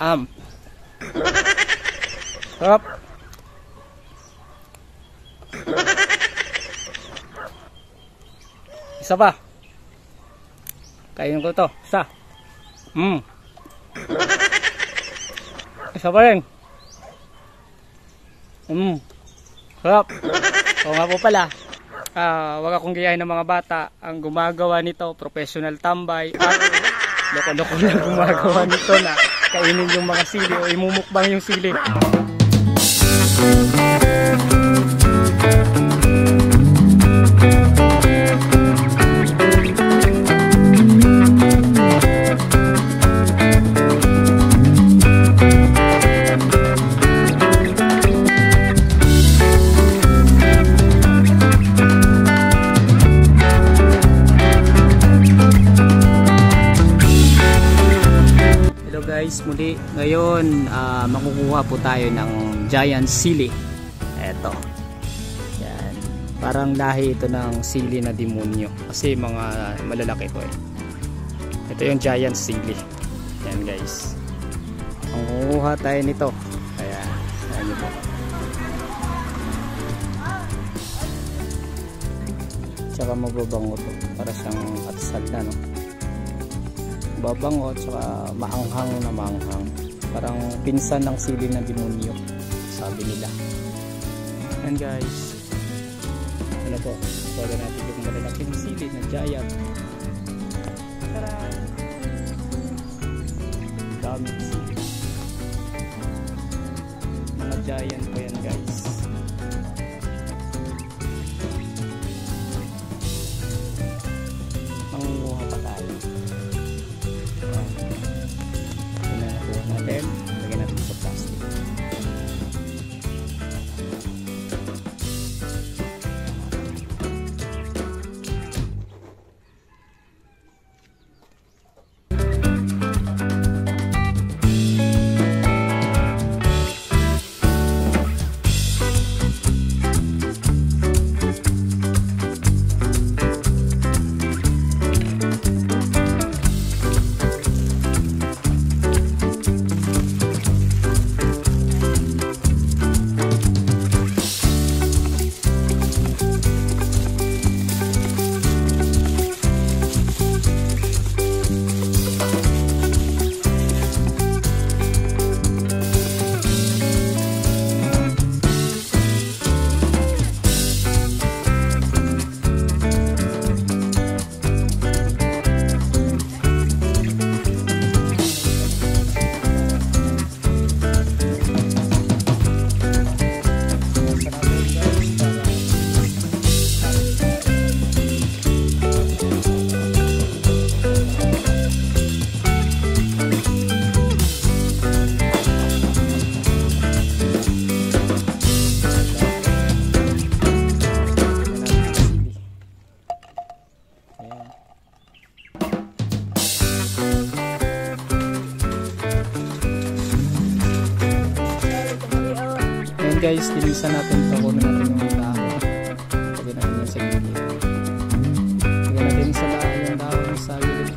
Sarap. Isa pa. Kainin ko to. Isa. Isa pa rin. Sarap. O nga po pala. Wag akong gayahin ng mga bata. Ang gumagawa nito, professional tambay. Loko-loko na gumagawa nito na kainin yung mga sili o imumukbang yung sili. Guys, muli ngayon makukuha po tayo ng giant sili. Eto. Yan. Parang lahi ito ng sili na demonyo kasi mga malalaki po eh. Ito yung giant sili. Yan guys. Makukuha tayo nito. Kaya ano po. Tsaka mababango to para siyang atsal na, no? Babango at saka maanghang na maanghang, parang pinsan ng sili ng demonyo sabi nila. And guys, ano po, baga natin yung malalaking sili na giant. Taran! Daming sili, mga giant po yan guys. Mangunguha pa tayo. Natin, lagyan natin sa plastic. Guys, linisan natin ito. Kunin natin yung dahon. Lagyan natin yung sa gilid. Lagyan natin sa yung dahon sa gilid.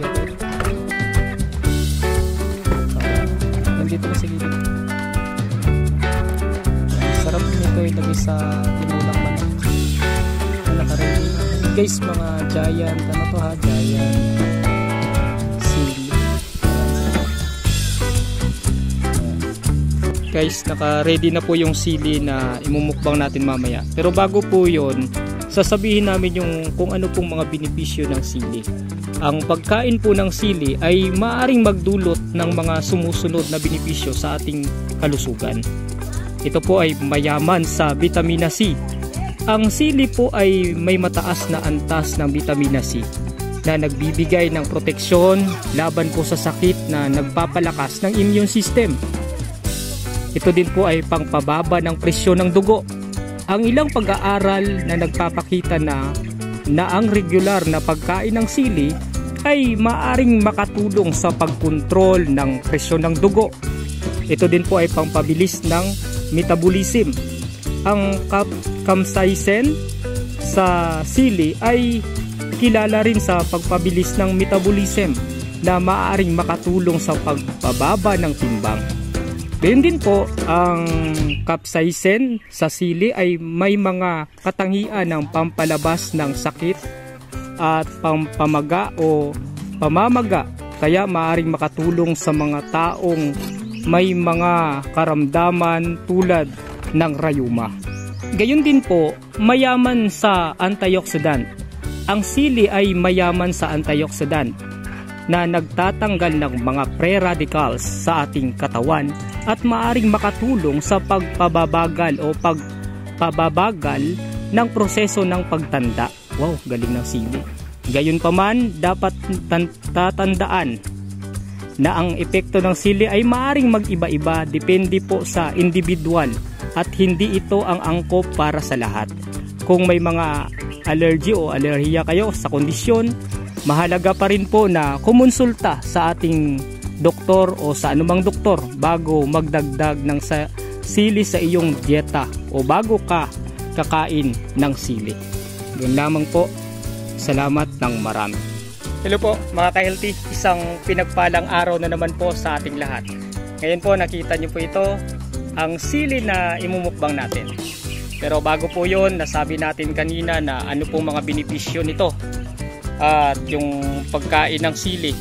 Nandito na sa gilid. Sarap nito ilagay sa tinulang manok. Nakaready. Guys, mga giant. Ano to ha? Giant sili. Guys, naka-ready na po yung sili na imumukbang natin mamaya. Pero bago po yon, sasabihin namin yung kung ano pong mga benepisyo ng sili. Ang pagkain po ng sili ay maaaring magdulot ng mga sumusunod na benepisyo sa ating kalusugan. Ito po ay mayaman sa vitamina C. Ang sili po ay may mataas na antas ng vitamina C na nagbibigay ng proteksyon laban po sa sakit na nagpapalakas ng immune system. Ito din po ay pangpababa ng presyon ng dugo. Ang ilang pag-aaral na nagpapakita na ang regular na pagkain ng sili ay maaring makatulong sa pagkontrol ng presyon ng dugo. Ito din po ay pangpabilis ng metabolism. Ang capsaicin sa sili ay kilala rin sa pagpabilis ng metabolism na maaaring makatulong sa pagbababa ng timbang. Gayun din po, ang capsaicin sa sili ay may mga katangian ng pampalabas ng sakit at pampamaga o pamamaga, kaya maaaring makatulong sa mga taong may mga karamdaman tulad ng rayuma. Gayun din po, mayaman sa antioxidant. Ang sili ay mayaman sa antioxidant na nagtatanggal ng mga free radicals sa ating katawan at maaring makatulong sa pagpababagal o pagpababagal ng proseso ng pagtanda. Wow, galing ng sili. Gayunpaman, dapat tatandaan na ang epekto ng sili ay maaring mag-iba-iba, depende po sa individual at hindi ito ang angkop para sa lahat. Kung may mga allergy o alerhiya kayo sa kondisyon, mahalaga pa rin po na kumonsulta sa ating doktor o sa anumang doktor bago magdagdag ng sili sa iyong dieta o bago ka kakain ng sili. Yun lamang po. Salamat ng marami. Hello po mga ka-healthy, isang pinagpalang araw na naman po sa ating lahat. Ngayon po nakita niyo po ito, ang sili na imumukbang natin. Pero bago po yun, nasabi natin kanina na ano pong mga benepisyo nito at yung pagkain ng sili.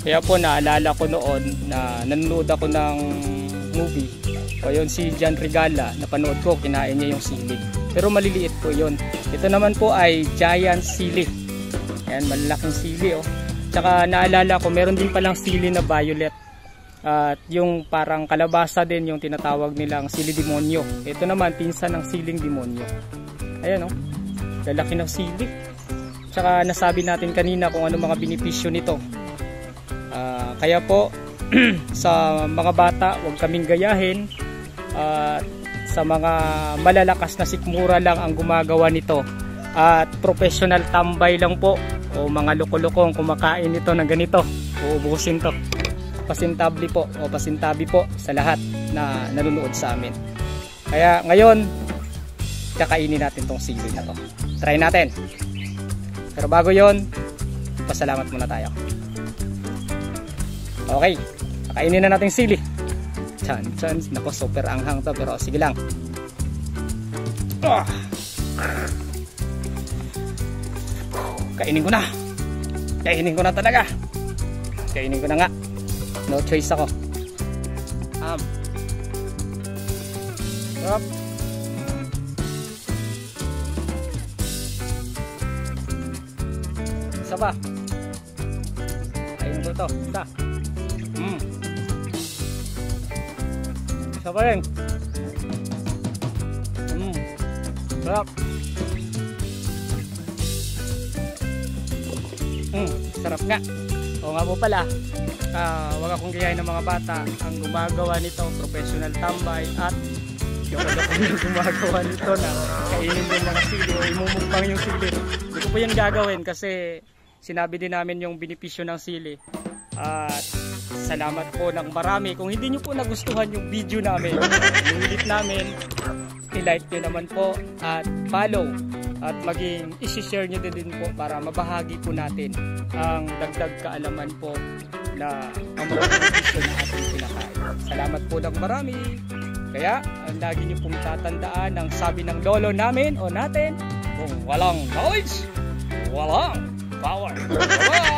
Kaya po naalala ko noon na nanonood ako ng movie o yun si John Regala, napanood ko, kinain niya yung sili. Pero maliliit po yun. Ito naman po ay giant sili. Ayan, malalaking sili oh. Tsaka naalala ko, meron din palang sili na violet. At yung parang kalabasa din yung tinatawag nilang sili demonyo. Ito naman pinsan ng siling demonyo. Ayan oh, lalaki ng sili. Tsaka nasabi natin kanina kung ano mga benepisyo nito. Kaya po sa mga bata, huwag kaming gayahin. Sa mga malalakas na sikmura lang ang gumagawa nito. At professional tambay lang po o mga loko-lokong kumakain nito ng ganito. Uubusin to. Pasintabli po o pasintabi po sa lahat na nanonood sa amin. Kaya ngayon, kakainin natin tong sili na to. Try natin. Pero bago yon, pasalamat muna tayo. Okay, kakainin na natin sili. Chan. Nako, super anghang to pero sige lang. Kainin ko na. Kainin ko na talaga. Kainin ko na nga. No choice ako. Sarap. Isa pa. Kainin ko to. Isa. Isa pa rin. Sarap. Sarap nga. O nga po pala, wag akong gayahin ng mga bata. Ang gumagawa nito, professional tambay at yung gumagawa nito na kainin din ng sili o imumukbang yung sili. Hindi ko po yan gagawin kasi sinabi din namin yung benepisyo ng sili. At salamat po ng marami. Kung hindi nyo po nagustuhan yung video namin, inulit namin, i-like nyo naman po at follow. At maging isi-share nyo din po para mabahagi po natin ang dagdag kaalaman po na ang mga benepisyo na ating pinakain. Salamat po ng marami. Kaya ang lagi nyo pong tatandaan ang sabi ng lolo namin o natin, kung walang knowledge, walang power. Bye!